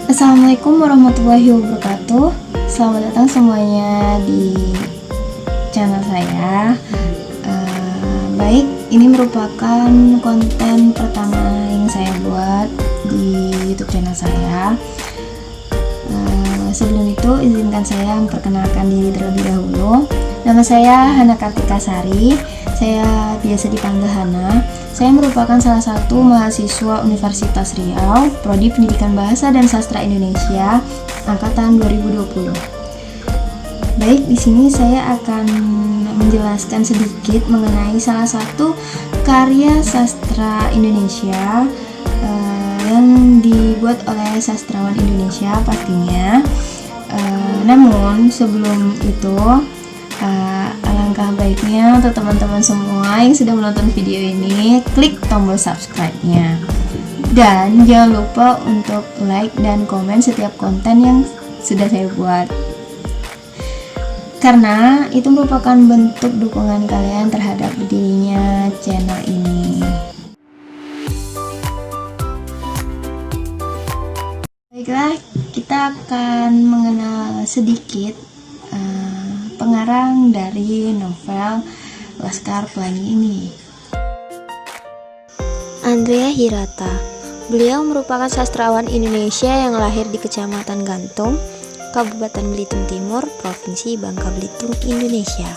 Assalamualaikum warahmatullahi wabarakatuh. Selamat datang semuanya di channel saya. Baik, ini merupakan konten pertama yang saya buat di YouTube channel saya. Sebelum itu, izinkan saya memperkenalkan diri terlebih dahulu. Nama saya Hana Kartika Sari. Saya biasa dipanggil Hana. Saya merupakan salah satu mahasiswa Universitas Riau, Prodi Pendidikan Bahasa dan Sastra Indonesia, angkatan 2020. Baik, di sini saya akan menjelaskan sedikit mengenai salah satu karya sastra Indonesia yang dibuat oleh sastrawan Indonesia pastinya. Namun sebelum itu, alangkah baiknya untuk teman-teman semua yang sudah menonton video ini klik tombol subscribe-nya, dan jangan lupa untuk like dan komen setiap konten yang sudah saya buat, karena itu merupakan bentuk dukungan kalian terhadap berdirinya channel ini. Baiklah, kita akan mengenal sedikit pengarang dari novel Laskar Pelangi ini. Andrea Hirata. Beliau merupakan sastrawan Indonesia yang lahir di Kecamatan Gantung, Kabupaten Belitung Timur, Provinsi Bangka Belitung, Indonesia.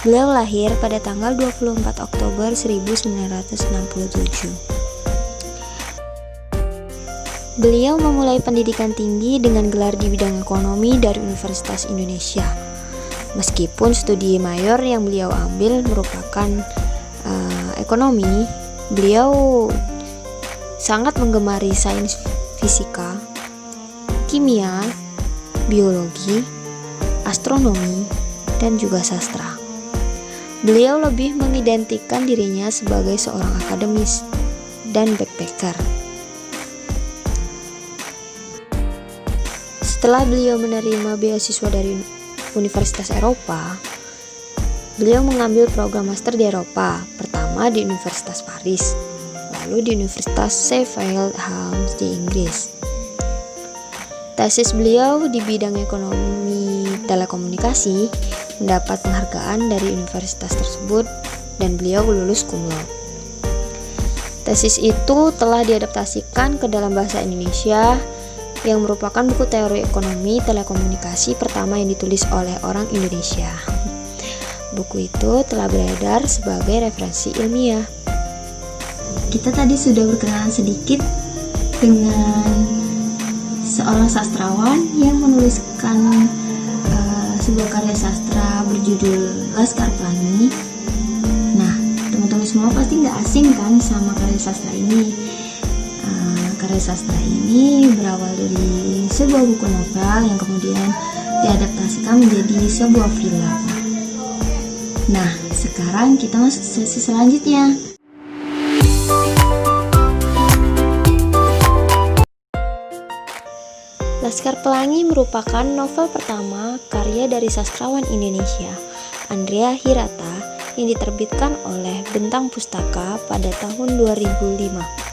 Beliau lahir pada tanggal 24 Oktober 1967. Beliau memulai pendidikan tinggi dengan gelar di bidang ekonomi dari Universitas Indonesia. Meskipun studi mayor yang beliau ambil merupakan ekonomi, beliau sangat menggemari sains fisika, kimia, biologi, astronomi, dan juga sastra. Beliau lebih mengidentikan dirinya sebagai seorang akademis dan backpacker. Setelah beliau menerima beasiswa dari Universitas Eropa, beliau mengambil program master di Eropa, pertama di Universitas Paris, lalu di Universitas Sheffield Halls di Inggris. Tesis beliau di bidang ekonomi telekomunikasi mendapat penghargaan dari universitas tersebut dan beliau lulus cum laude. Tesis itu telah diadaptasikan ke dalam bahasa Indonesia, yang merupakan buku teori ekonomi telekomunikasi pertama yang ditulis oleh orang Indonesia. Buku itu telah beredar sebagai referensi ilmiah. Kita tadi sudah berkenalan sedikit dengan seorang sastrawan yang menuliskan sebuah karya sastra berjudul Laskar Pelangi. Nah, teman-teman semua pasti nggak asing kan sama karya sastra ini. Karya sastra ini berawal dari sebuah buku novel yang kemudian diadaptasikan menjadi sebuah film. Nah, sekarang kita masuk ke sesi selanjutnya. Laskar Pelangi merupakan novel pertama karya dari sastrawan Indonesia, Andrea Hirata, yang diterbitkan oleh Bentang Pustaka pada tahun 2005.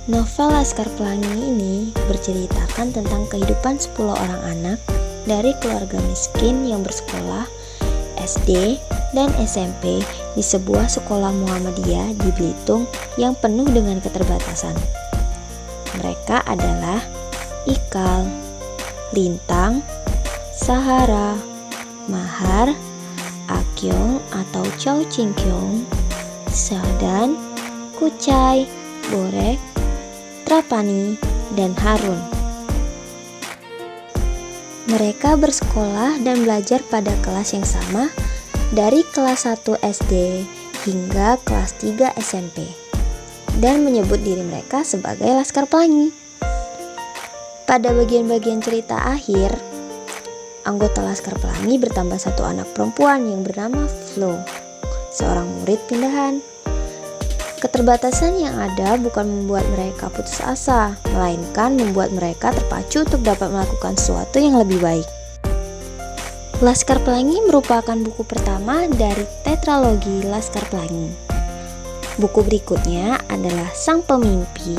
Novel Laskar Pelangi ini berceritakan tentang kehidupan 10 orang anak dari keluarga miskin yang bersekolah SD dan SMP di sebuah sekolah Muhammadiyah di Belitung yang penuh dengan keterbatasan. Mereka adalah Ikal, Lintang, Sahara, Mahar, Akyong atau Chow Ching Kyong, Sadan, Kucai, Borek, Trapani, dan Harun. Mereka bersekolah dan belajar pada kelas yang sama dari kelas 1 SD hingga kelas 3 SMP dan menyebut diri mereka sebagai Laskar Pelangi. Pada bagian-bagian cerita akhir, anggota Laskar Pelangi bertambah satu anak perempuan yang bernama Flo, seorang murid pindahan. Keterbatasan yang ada bukan membuat mereka putus asa, melainkan membuat mereka terpacu untuk dapat melakukan sesuatu yang lebih baik. Laskar Pelangi merupakan buku pertama dari tetralogi Laskar Pelangi. Buku berikutnya adalah Sang Pemimpi,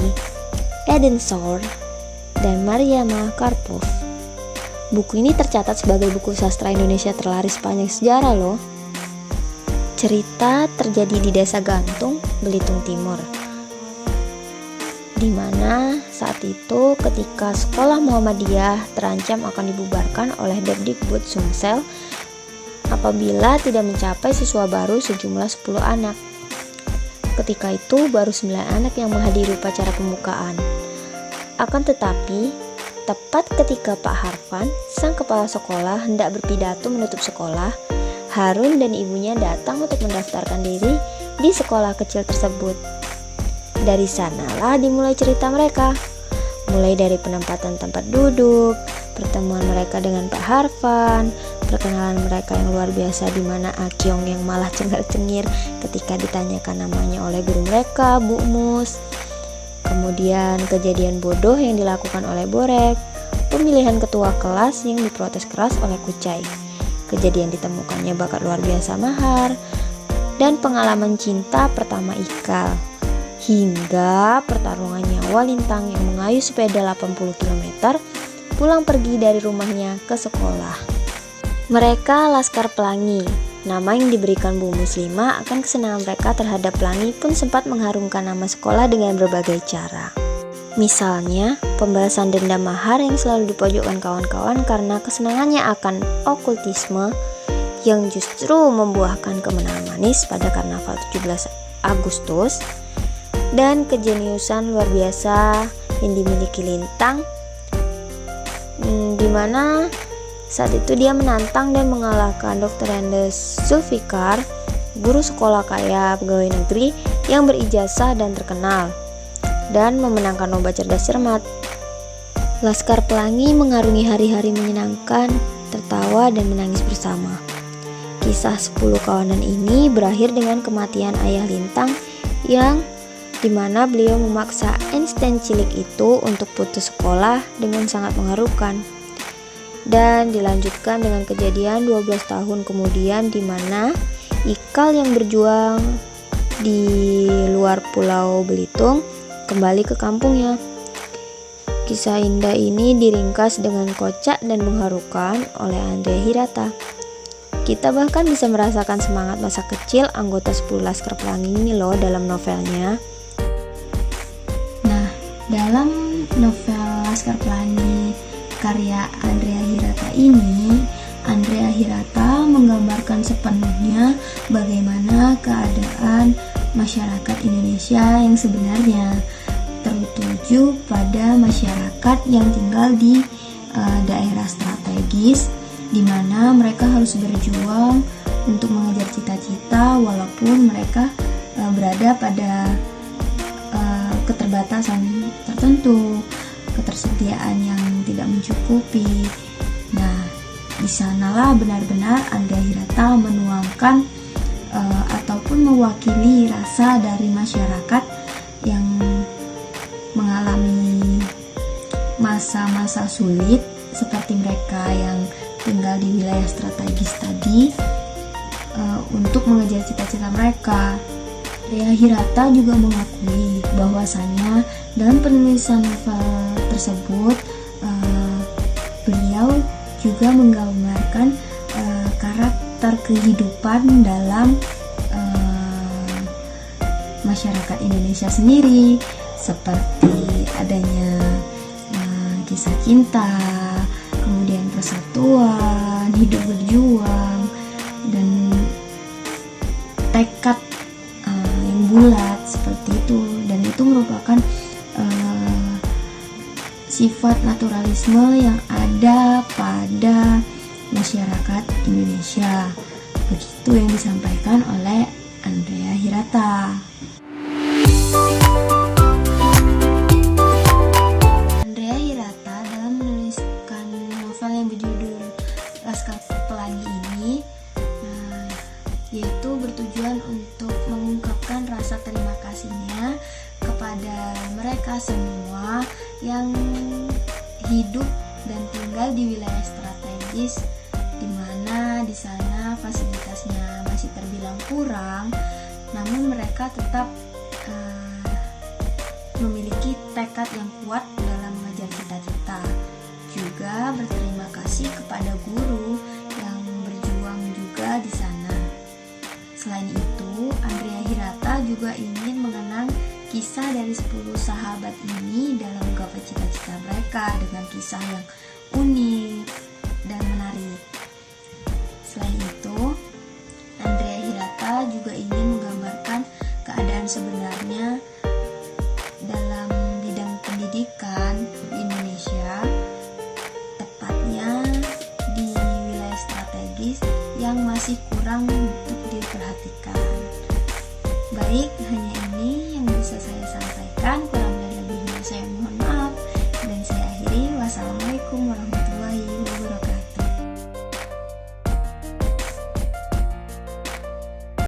Eden Sword, dan Mariana Karpov. Buku ini tercatat sebagai buku sastra Indonesia terlaris sepanjang sejarah loh. Cerita terjadi di Desa Gantung, Belitung Timur, di mana saat itu ketika sekolah Muhammadiyah terancam akan dibubarkan oleh Depdikbud Sumsel apabila tidak mencapai siswa baru sejumlah 10 anak. Ketika itu baru 9 anak yang menghadiri upacara pembukaan. Akan tetapi, tepat ketika Pak Harfan, sang kepala sekolah, hendak berpidato menutup sekolah, Harun dan ibunya datang untuk mendaftarkan diri di sekolah kecil tersebut. Dari sanalah dimulai cerita mereka, mulai dari penempatan tempat duduk, pertemuan mereka dengan Pak Harfan, perkenalan mereka yang luar biasa di mana Akyong yang malah cengar-cengir ketika ditanyakan namanya oleh guru mereka, Bu Mus. Kemudian kejadian bodoh yang dilakukan oleh Borek, pemilihan ketua kelas yang diprotes keras oleh Kucai, kejadian ditemukannya bakat luar biasa Mahar, dan pengalaman cinta pertama Ikal, hingga pertarungan nyawa Lintang yang mengayuh sepeda 80 km pulang pergi dari rumahnya ke sekolah. Mereka Laskar Pelangi. Nama yang diberikan Bu Muslimah akan kesenangan mereka terhadap pelangi pun sempat mengharumkan nama sekolah dengan berbagai cara. Misalnya, pembalasan dendam Mahar yang selalu dipojokkan kawan-kawan karena kesenangannya akan okultisme yang justru membuahkan kemenangan manis pada Karnaval 17 Agustus, dan kejeniusan luar biasa yang dimiliki Lintang, di mana saat itu dia menantang dan mengalahkan Dr. Andes Zulfikar, guru sekolah kaya pegawai negeri yang berijazah dan terkenal, dan memenangkan lomba cerdas cermat. Laskar Pelangi mengarungi hari-hari menyenangkan, tertawa dan menangis bersama. Kisah 10 kawanan ini berakhir dengan kematian ayah Lintang yang dimana beliau memaksa Einstein cilik itu untuk putus sekolah dengan sangat mengharukan. Dan dilanjutkan dengan kejadian 12 tahun kemudian di mana Ikal yang berjuang di luar Pulau Belitung kembali ke kampungnya. Kisah indah ini diringkas dengan kocak dan mengharukan oleh Andrea Hirata. Kita bahkan bisa merasakan semangat masa kecil anggota 10 Laskar Pelangi ini loh dalam novelnya. Nah, dalam novel Laskar Pelangi karya Andrea Hirata ini, Andrea Hirata menggambarkan sepenuhnya bagaimana keadaan masyarakat Indonesia yang sebenarnya, tertuju pada masyarakat yang tinggal di daerah strategis, di mana mereka harus berjuang untuk mengejar cita-cita walaupun mereka berada pada keterbatasan tertentu, ketersediaan yang tidak mencukupi. Nah, di sanalah benar-benar Andrea Hirata menuangkan ataupun mewakili rasa dari masyarakat yang mengalami masa-masa sulit seperti mereka yang tinggal di wilayah strategis tadi untuk mengejar cita-cita mereka. Andrea Hirata juga mengakui bahwasanya dalam penulisan novel tersebut beliau juga menggambarkan karakter kehidupan dalam masyarakat Indonesia sendiri, seperti adanya kisah cinta, kemudian persatuan, hidup berjuang, dan tekad yang bulat seperti itu. Dan itu merupakan sifat naturalisme yang ada pada masyarakat Indonesia. Begitu yang disampaikan oleh Andrea Hirata. Andrea Hirata dalam menuliskan novel yang berjudul Laskar Pelangi ini yaitu bertujuan untuk mengungkapkan rasa terima kasihnya kepada mereka semua yang hidup dan tinggal di wilayah strategis, di mana di sana fasilitasnya masih terbilang kurang, namun mereka tetap memiliki tekad yang kuat dalam mengejar cita-cita. Juga berterima kasih kepada guru yang berjuang juga di sana. Selain itu, Andrea Hirata juga ingin mengenang kisah dari 10 sahabat ini dalam menggapai cita-cita mereka dengan kisah yang unik dan menarik. Selain itu, Andrea Hirata juga ingin menggambarkan keadaan sebenarnya dalam bidang pendidikan di Indonesia, tepatnya di wilayah strategis yang masih kurang untuk diperhatikan. Baik, hanya